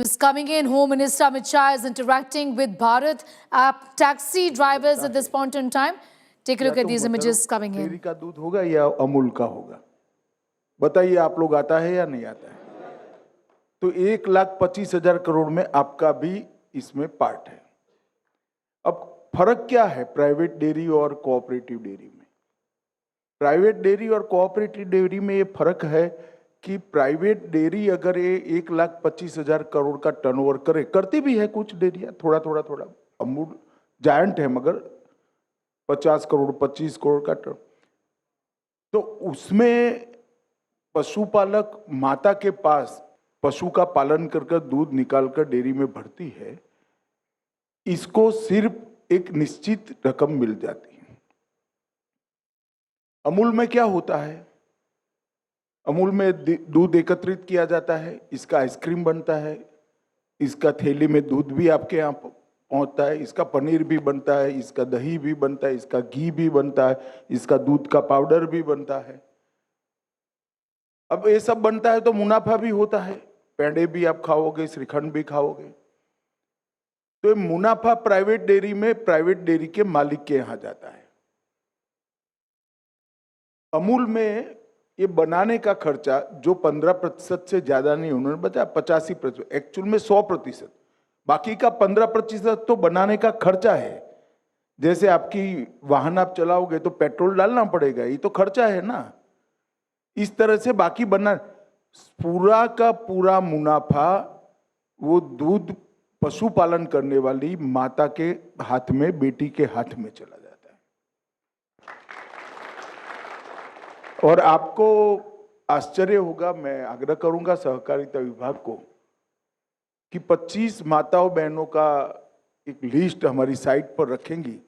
Is coming in. Home Minister Amit Shah is interacting with Bharat app taxi drivers at this point in time. Take a look at these images coming in. Dairy का दूध होगा या अमूल का होगा, बताइए आप लोग, आता है या नहीं आता है? तो 1,25,000 करोड़ में आपका भी इसमें पार्ट है। अब फर्क क्या है प्राइवेट डेयरी और कोऑपरेटिव डेयरी में? प्राइवेट डेयरी और कोऑपरेटिव डेयरी में ये फर्क है कि प्राइवेट डेयरी अगर ये 1,25,000 करोड़ का टर्नओवर करे, करती भी है कुछ डेयरियां, थोड़ा थोड़ा, अमूल जायंट है मगर 50 करोड़ 25 करोड़ का टर्न, तो उसमें पशुपालक माता के पास पशु का पालन कर दूध निकालकर डेयरी में भरती है, इसको सिर्फ एक निश्चित रकम मिल जाती है। अमूल में क्या होता है? अमूल में दूध एकत्रित किया जाता है, इसका आइसक्रीम बनता है, इसका थैली में दूध भी आपके यहाँ पहुंचता है, इसका पनीर भी बनता है, इसका दही भी बनता है, इसका घी भी बनता है, इसका दूध का पाउडर भी बनता है। अब ये सब बनता है तो मुनाफा भी होता है, पेड़े भी आप खाओगे, श्रीखंड भी खाओगे, तो मुनाफा प्राइवेट डेयरी में प्राइवेट डेयरी के मालिक के यहाँ जाता है। अमूल में ये बनाने का खर्चा जो 15% से ज्यादा नहीं, उन्होंने बताया 85%, एक्चुअल में 100%, बाकी का 15% तो बनाने का खर्चा है। जैसे आपकी वाहन आप चलाओगे तो पेट्रोल डालना पड़ेगा, ये तो खर्चा है ना। इस तरह से बाकी बना पूरा का पूरा मुनाफा वो दूध पशुपालन करने वाली माता के हाथ में, बेटी के हाथ में चला जाता है। और आपको आश्चर्य होगा, मैं आग्रह करूंगा सहकारिता विभाग को कि 25 माताओं बहनों का एक लिस्ट हमारी साइट पर रखेंगी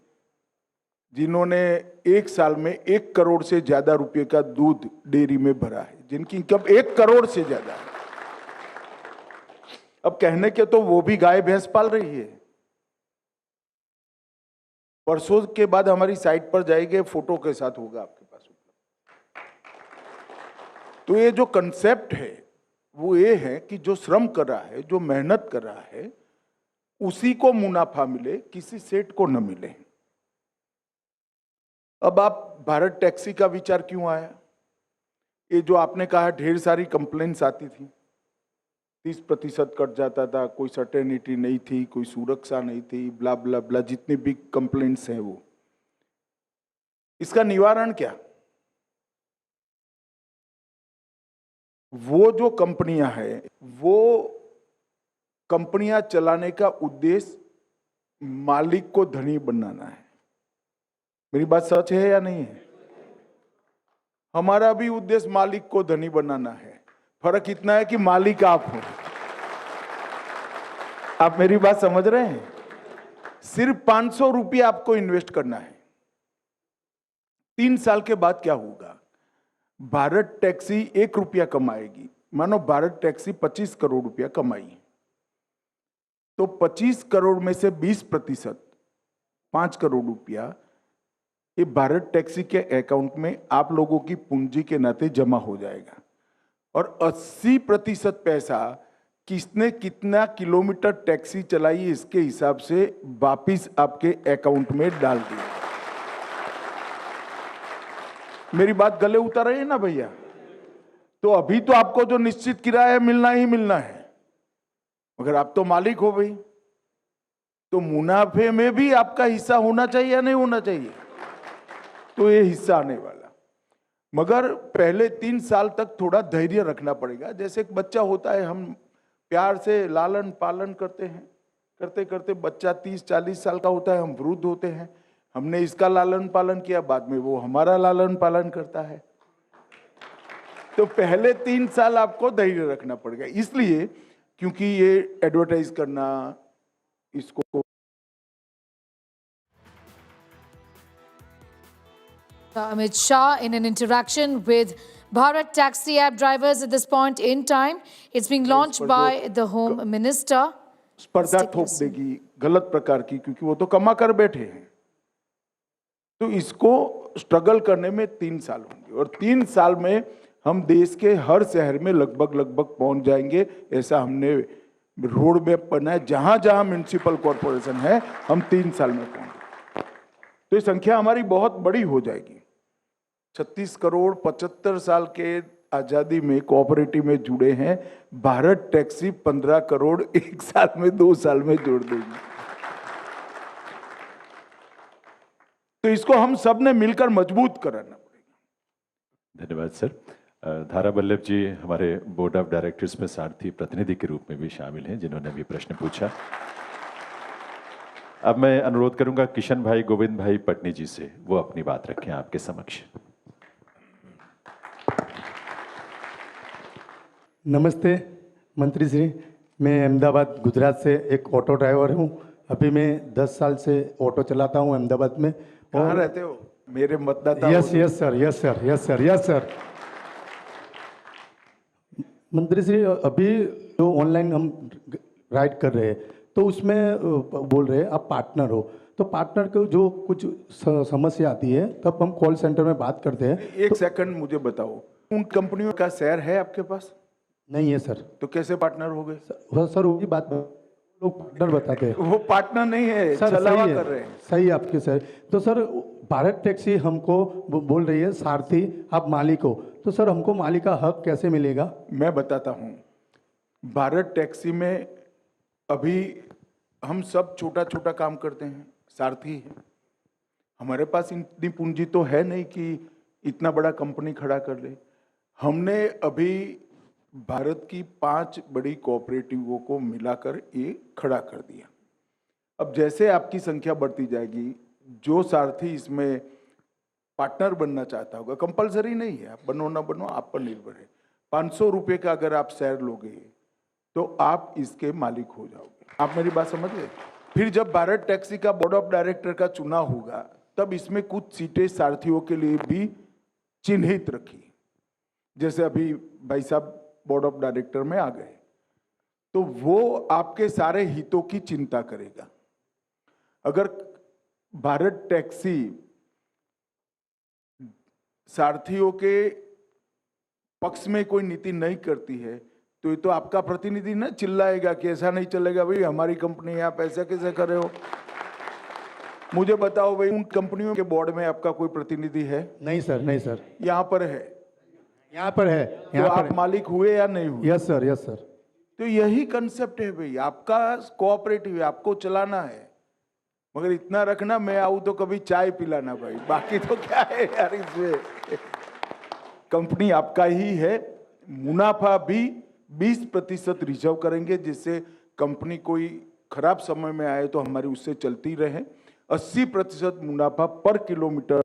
जिन्होंने एक साल में 1 करोड़ से ज्यादा रुपए का दूध डेयरी में भरा है, जिनकी इनकम 1 करोड़ से ज्यादा है। अब कहने के तो वो भी गाय भैंस पाल रही है। परसों के बाद हमारी साइट पर जाएंगे, फोटो के साथ होगा आपके पास। तो ये जो कंसेप्ट है वो ये है कि जो श्रम कर रहा है, जो मेहनत कर रहा है, उसी को मुनाफा मिले, किसी सेठ को न मिले। अब आप भारत टैक्सी का विचार क्यों आया? ये जो आपने कहा ढेर सारी कंप्लेंट्स आती थी, 30% कट जाता था, कोई सर्टेनिटी नहीं थी, कोई सुरक्षा नहीं थी, ब्ला ब्ला ब्ला, जितनी भी कंप्लेंट्स हैं वो, इसका निवारण क्या? वो जो कंपनियां हैं, वो कंपनियां चलाने का उद्देश्य मालिक को धनी बनाना है। मेरी बात सच है या नहीं है? हमारा भी उद्देश्य मालिक को धनी बनाना है, फर्क इतना है कि मालिक आप हो। आप मेरी बात समझ रहे हैं? सिर्फ 500 रुपये आपको इन्वेस्ट करना है। 3 साल के बाद क्या होगा? भारत टैक्सी 1 रुपया कमाएगी। मानो भारत टैक्सी 25 करोड़ रुपया कमाई, तो 25 करोड़ में से 20%, 5 करोड़ रुपया ये भारत टैक्सी के अकाउंट में आप लोगों की पूंजी के नाते जमा हो जाएगा। और 80% पैसा किसने कितना किलोमीटर टैक्सी चलाई इसके हिसाब से वापिस आपके अकाउंट में डाल दिया। मेरी बात गले उतर रही है ना भैया? तो अभी तो आपको जो निश्चित किराया मिलना ही मिलना है, मगर आप तो मालिक हो भाई, तो मुनाफे में भी आपका हिस्सा होना चाहिए या नहीं होना चाहिए? तो ये हिस्सा आने वाला, मगर पहले 3 साल तक थोड़ा धैर्य रखना पड़ेगा। जैसे एक बच्चा होता है, हम प्यार से लालन पालन करते हैं, करते करते बच्चा 30-40 साल का होता है, हम वृद्ध होते हैं, हमने इसका लालन पालन किया, बाद में वो हमारा लालन पालन करता है। तो पहले 3 साल आपको धैर्य रखना पड़ेगा, इसलिए क्योंकि ये एडवर्टाइज करना, इसको Amit Shah in an interaction with Bharat Taxi app drivers at this point in time. It's being launched by the Home Minister. स्पर्धा थोप देगी गलत प्रकार की, क्योंकि वो तो कमा कर बैठे हैं। तो इसको स्ट्रगल करने में 3 साल होंगे, और 3 साल में हम देश के हर शहर में लगभग पहुंच जाएंगे, ऐसा हमने रोड मैप बनाए, जहां जहां म्युनिसिपल कॉरपोरेशन है हम 3 साल में पहुंचे। तो ये संख्या हमारी बहुत बड़ी हो जाएगी। 36 करोड़ 75 साल के आजादी में कोऑपरेटिव में जुड़े हैं। भारत टैक्सी 15 करोड़ 1 साल में 2 साल में जोड़ देगी। तो इसको हम सब ने मिलकर मजबूत कराना पड़ेगा। धन्यवाद सर। धारा वल्लभ जी हमारे बोर्ड ऑफ डायरेक्टर्स में सारथी प्रतिनिधि के रूप में भी शामिल हैं, जिन्होंने भी प्रश्न पूछा। अब मैं अनुरोध करूंगा किशन भाई गोविंद भाई पटनी जी से, वो अपनी बात रखें आपके समक्ष। नमस्ते मंत्री श्री, मैं अहमदाबाद गुजरात से एक ऑटो ड्राइवर हूँ। अभी मैं 10 साल से ऑटो चलाता हूँ अहमदाबाद में। कहाँ रहते हो? मेरे मतदाता। Yes sir, yes sir, yes sir, yes sir. मंत्री श्री, अभी जो ऑनलाइन हम राइड कर रहे हैं तो उसमें बोल रहे हैं आप पार्टनर हो, तो पार्टनर को जो कुछ समस्या आती है तब हम कॉल सेंटर में बात करते हैं। एक सेकंड मुझे बताओ, उन कंपनियों का शेयर है आपके पास? नहीं है सर। तो कैसे पार्टनर हो गए? सर वही बात लोग पार्टनर बताते हैं। वो पार्टनर नहीं है, सर छलावा सही कर है, रहे हैं। सही आपके सर। तो सर भारत टैक्सी हमको बोल रही है सारथी आप मालिक हो, तो सर हमको मालिक का हक कैसे मिलेगा? मैं बताता हूँ। भारत टैक्सी में अभी हम सब छोटा छोटा काम करते हैं, सारथी है। हमारे पास इतनी पूंजी तो है नहीं कि इतना बड़ा कंपनी खड़ा कर ले। हमने अभी भारत की 5 बड़ी कोऑपरेटिवों को मिलाकर ये खड़ा कर दिया। अब जैसे आपकी संख्या बढ़ती जाएगी, जो सारथी इसमें पार्टनर बनना चाहता होगा, कंपलसरी नहीं है, आप बनो ना बनो आप पर निर्भर है। 500 रुपये का अगर आप शेयर लोगे तो आप इसके मालिक हो जाओगे। आप मेरी बात समझ गए? फिर जब भारत टैक्सी का बोर्ड ऑफ डायरेक्टर का चुनाव होगा तब इसमें कुछ सीटें सारथियों के लिए भी चिन्हित रखी, जैसे अभी भाई साहब बोर्ड ऑफ डायरेक्टर में आ गए, तो वो आपके सारे हितों की चिंता करेगा। अगर भारत टैक्सी सारथियों के पक्ष में कोई नीति नहीं करती है तो ये तो आपका प्रतिनिधि ना चिल्लाएगा कि ऐसा नहीं चलेगा, भाई हमारी कंपनी है, आप ऐसा कैसे कर रहे हो। मुझे बताओ भाई, उन कंपनियों के बोर्ड में आपका कोई प्रतिनिधि है? नहीं सर, नहीं सर। यहाँ पर है, यहाँ पर है, तो यहाँ आप पर मालिक हुए या नहीं हुए? Yes sir, yes sir. तो यही कंसेप्ट है भाई, आपका कोऑपरेटिव है, आपको चलाना है, मगर इतना रखना मैं आऊं तो कभी चाय पिलाना भाई, बाकी तो क्या है यार इसमें। कंपनी आपका ही है, मुनाफा भी 20% रिजर्व करेंगे, जिससे कंपनी कोई खराब समय में आए तो हमारी उससे चलती रहे। 80% मुनाफा पर किलोमीटर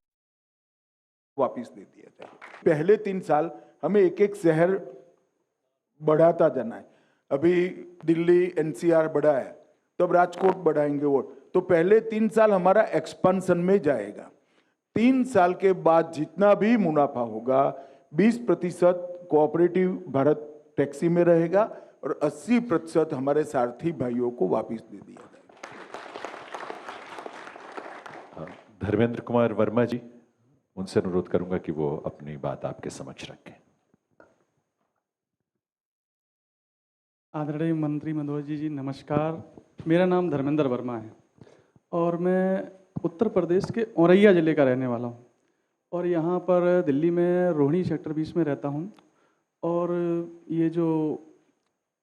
वापिस दे दिया जाए। पहले 3 साल हमें एक एक शहर बढ़ाता जाना है। अभी दिल्ली एनसीआर बढ़ा है, तब राजकोट बढ़ाएंगे वो, तो पहले 3 साल हमारा एक्सपेंशन में जाएगा। 3 साल के बाद जितना भी मुनाफा होगा 20% कोऑपरेटिव भारत टैक्सी में रहेगा और 80% हमारे सारथी भाइयों को वापस दे दिया जाएगा। धर्मेंद्र कुमार वर्मा जी, उनसे अनुरोध करूंगा कि वो अपनी बात आपके समक्ष रखें। आदरणीय मंत्री मधोजी जी नमस्कार। मेरा नाम धर्मेंद्र वर्मा है और मैं उत्तर प्रदेश के औरैया ज़िले का रहने वाला हूँ और यहाँ पर दिल्ली में रोहिणी सेक्टर 20 में रहता हूँ। और ये जो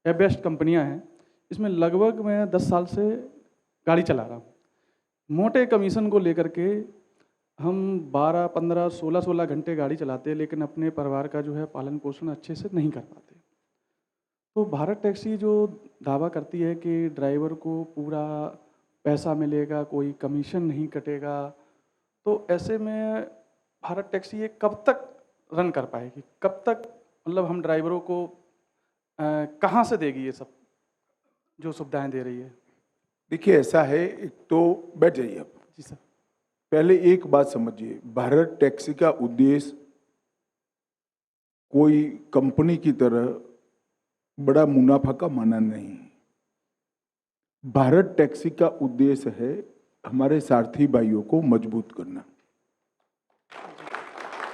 एबेस्ट कंपनियाँ हैं इसमें लगभग मैं 10 साल से गाड़ी चला रहा हूँ। मोटे कमीशन को लेकर के हम 12, 15, 16 घंटे गाड़ी चलाते हैं, लेकिन अपने परिवार का जो है पालन पोषण अच्छे से नहीं कर पाते। तो भारत टैक्सी जो दावा करती है कि ड्राइवर को पूरा पैसा मिलेगा, कोई कमीशन नहीं कटेगा, तो ऐसे में भारत टैक्सी ये कब तक रन कर पाएगी? कब तक मतलब हम ड्राइवरों को कहाँ से देगी ये सब जो सुविधाएं दे रही है? देखिए ऐसा है, एक तो बैठ जाइए आप। जी सर। पहले एक बात समझिए, भारत टैक्सी का उद्देश्य कोई कंपनी की तरह बड़ा मुनाफा कमाना नहीं। भारत टैक्सी का उद्देश्य है हमारे सारथी भाइयों को मजबूत करना।